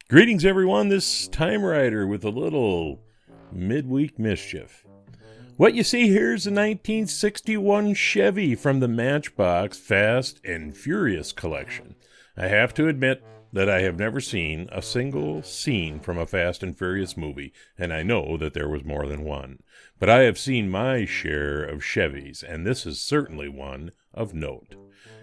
Greetings, everyone. This is TimeRider with a little midweek mischief. What you see here is a 1961 Chevy from the Matchbox Fast and Furious collection. I have to admit that I have never seen a single scene from a Fast and Furious movie, and I know that there was more than one. But I have seen my share of Chevys, and this is certainly one of note.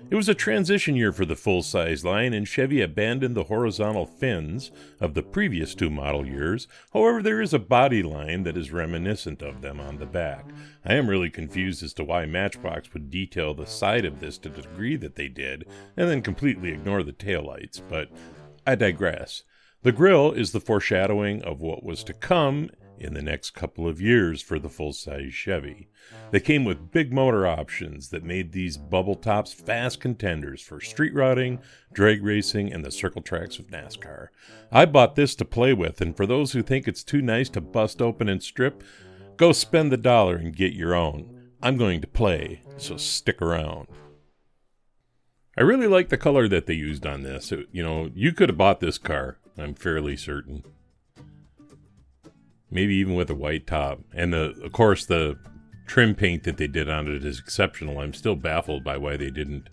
It was a transition year for the full-size line, and Chevy abandoned the horizontal fins of the previous two model years. However, there is a body line that is reminiscent of them on the back. I am really confused as to why Matchbox would detail the side of this to the degree that they did, and then completely ignore the taillights, but I digress. The grille is the foreshadowing of what was to come in the next couple of years for the full-size Chevy. They came with big motor options that made these bubble tops fast contenders for street routing, drag racing, and the circle tracks of NASCAR. I bought this to play with, and for those who think it's too nice to bust open and strip, go spend the $1 and get your own. I'm going to play, so stick around. I really like the color that they used on this. You could have bought this car, I'm fairly certain. Maybe even with a white top. And of course, the trim paint that they did on it is exceptional. I'm still baffled by why they didn't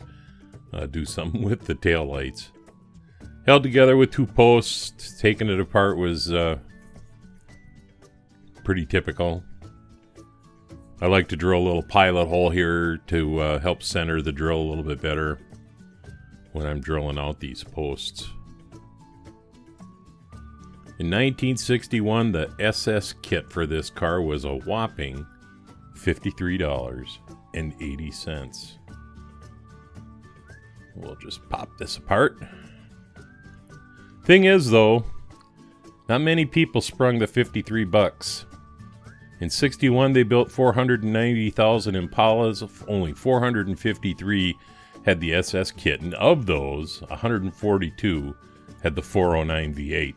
do something with the taillights. Held together with two posts. Taking it apart was pretty typical. I like to drill a little pilot hole here to help center the drill a little bit better when I'm drilling out these posts. In 1961, the SS kit for this car was a whopping $53.80. We'll just pop this apart. Thing is, though, not many people sprung the 53 bucks. In 61, they built 490,000 Impalas. Only 453 had the SS kit, and of those, 142 had the 409 V8.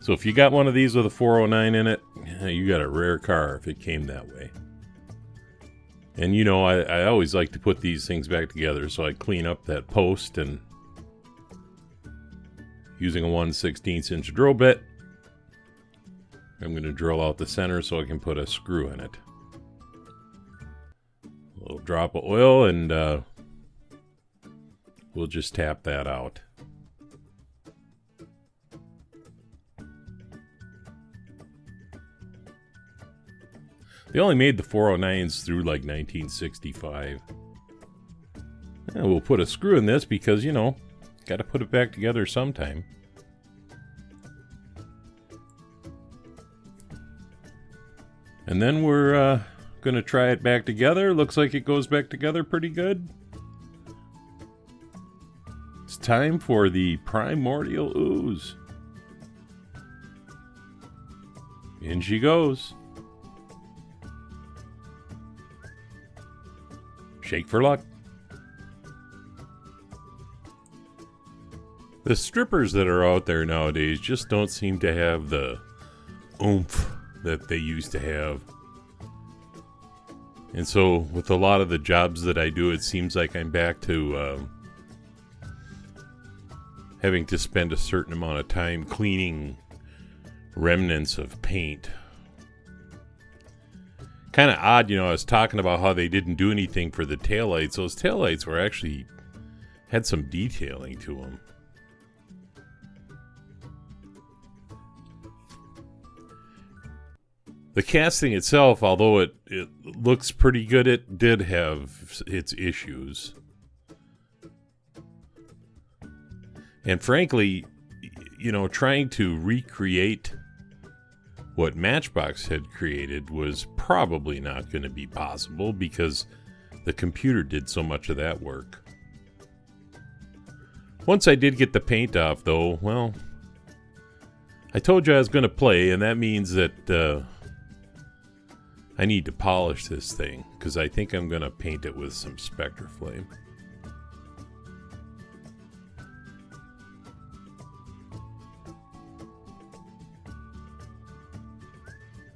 So if you got one of these with a 409 in it, you got a rare car if it came that way. And I always like to put these things back together, so I clean up that post, and using a 1/16 inch drill bit, I'm going to drill out the center so I can put a screw in it. A little drop of oil, and we'll just tap that out. They only made the 409s through like 1965. And we'll put a screw in this because, got to put it back together sometime. And then we're going to try it back together. Looks like it goes back together pretty good. It's time for the primordial ooze. In she goes. Shake for luck. The strippers that are out there nowadays just don't seem to have the oomph that they used to have. And so with a lot of the jobs that I do, it seems like I'm back to having to spend a certain amount of time cleaning remnants of paint. Kind of odd, I was talking about how they didn't do anything for the taillights. Those taillights were actually had some detailing to them. The casting itself, although it looks pretty good, it did have its issues. And frankly, trying to recreate what Matchbox had created was probably not going to be possible because the computer did so much of that work. Once I did get the paint off, though, well, I told you I was going to play, and that means that I need to polish this thing because I think I'm going to paint it with some Spectre Flame.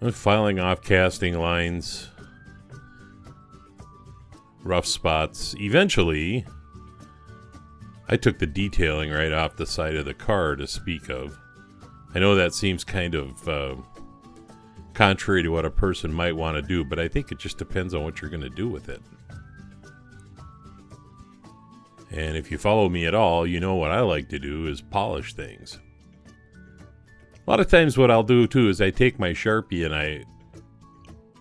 I'm filing off casting lines, rough spots. Eventually, I took the detailing right off the side of the car to speak of. I know that seems kind of contrary to what a person might want to do, but I think it just depends on what you're going to do with it. And if you follow me at all, you know what I like to do is polish things. A lot of times what I'll do too is I take my Sharpie and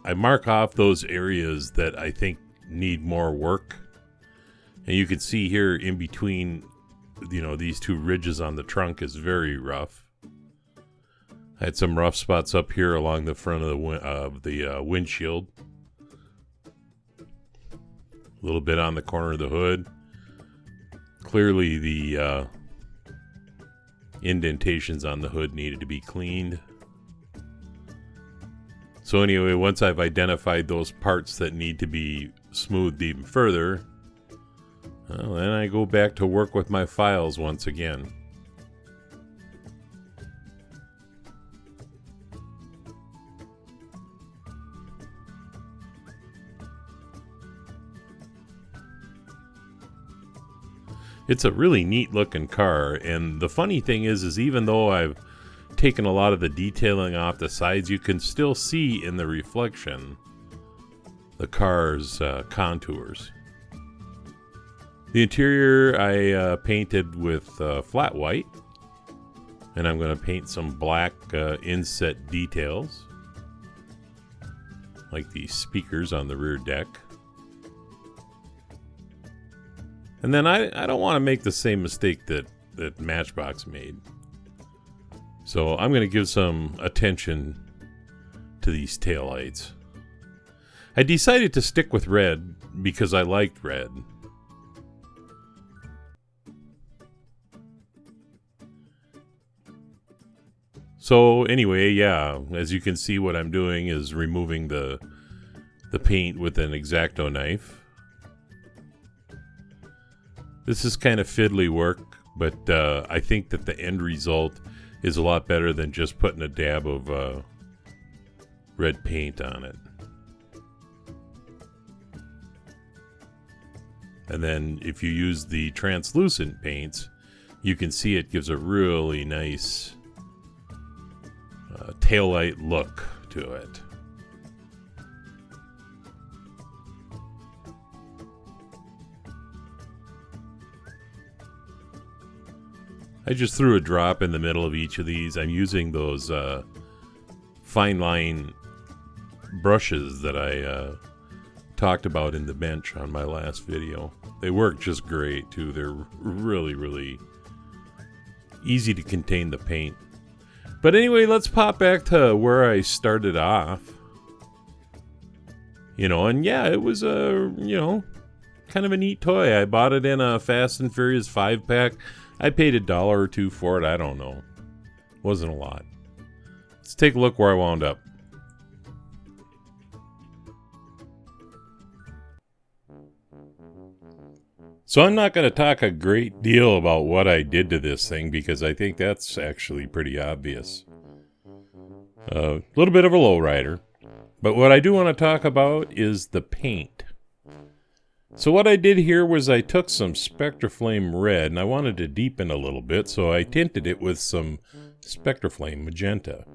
I mark off those areas that I think need more work. And you can see here in between, these two ridges on the trunk is very rough. I had some rough spots up here along the front of the windshield. A little bit on the corner of the hood. Clearly the indentations on the hood needed to be cleaned. So anyway, once I've identified those parts that need to be smoothed even further, well, then I go back to work with my files once again. It's a really neat looking car, and the funny thing is even though I've taken a lot of the detailing off the sides, you can still see in the reflection the car's contours. The interior I painted with flat white, and I'm going to paint some black inset details, like the speakers on the rear deck. And then I don't want to make the same mistake that Matchbox made. So I'm going to give some attention to these taillights. I decided to stick with red because I liked red. So anyway, yeah, as you can see, what I'm doing is removing the paint with an X-Acto knife. This is kind of fiddly work, but I think that the end result is a lot better than just putting a dab of red paint on it. And then if you use the translucent paints, you can see it gives a really nice taillight look to it. I just threw a drop in the middle of each of these. I'm using those fine line brushes that I talked about in the bench on my last video. They work just great too. They're really, really easy to contain the paint. But anyway, let's pop back to where I started off. And yeah, it was a, kind of a neat toy. I bought it in a Fast and Furious 5-pack. I paid $1 or $2 for it. I don't know. Wasn't a lot. Let's take a look where I wound up. So I'm not going to talk a great deal about what I did to this thing because I think that's actually pretty obvious. A little bit of a lowrider. But what I do want to talk about is the paint. So what I did here was I took some Spectre Flame red and I wanted to deepen a little bit, so I tinted it with some Spectre Flame magenta.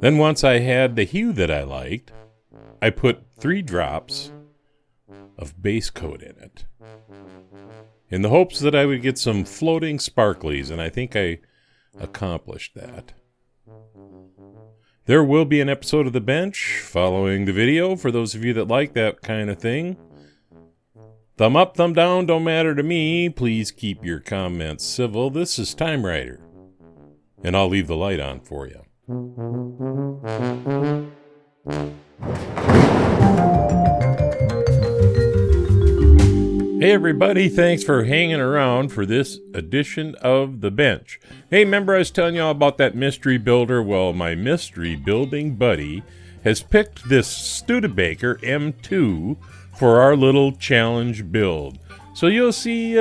Then once I had the hue that I liked, I put 3 drops of base coat in it, in the hopes that I would get some floating sparklies, and I think I accomplished that. There will be an episode of The Bench following the video for those of you that like that kind of thing. Thumb up, thumb down, don't matter to me. Please keep your comments civil. This is TimeRider, and I'll leave the light on for you. Hey everybody, thanks for hanging around for this edition of The Bench. Hey, remember I was telling you all about that mystery builder? Well, my mystery building buddy has picked this Studebaker M2 for our little challenge build. So you'll see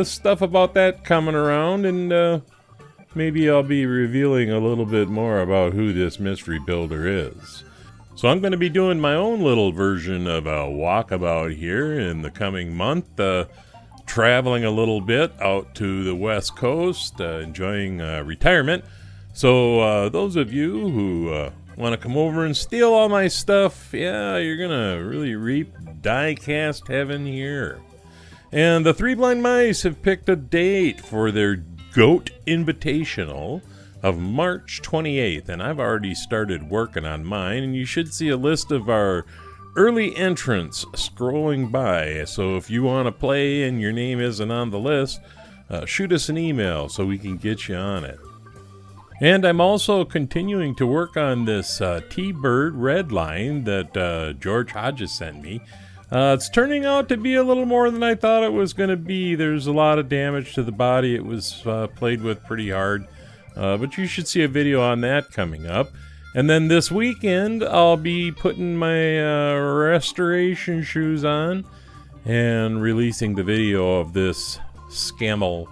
stuff about that coming around, and maybe I'll be revealing a little bit more about who this mystery builder is. So I'm going to be doing my own little version of a walkabout here in the coming month, traveling a little bit out to the West Coast, enjoying retirement. So those of you who want to come over and steal all my stuff, yeah, you're going to really reap die-cast heaven here. And the Three Blind Mice have picked a date for their Goat Invitational of March 28th, and I've already started working on mine, and you should see a list of our early entrants scrolling by. So if you want to play and your name isn't on the list, shoot us an email so we can get you on it. And I'm also continuing to work on this T-Bird red line that George Hodges sent me. It's turning out to be a little more than I thought it was going to be. There's a lot of damage to the body. It was played with pretty hard. But you should see a video on that coming up. And then this weekend, I'll be putting my restoration shoes on and releasing the video of this Scammell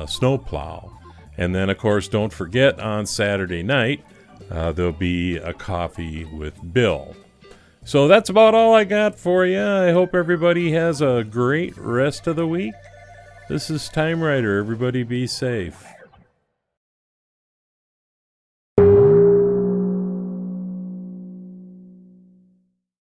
snowplow. And then, of course, don't forget on Saturday night, there'll be a coffee with Bill. So that's about all I got for you. I hope everybody has a great rest of the week. This is TimeRider. Everybody be safe.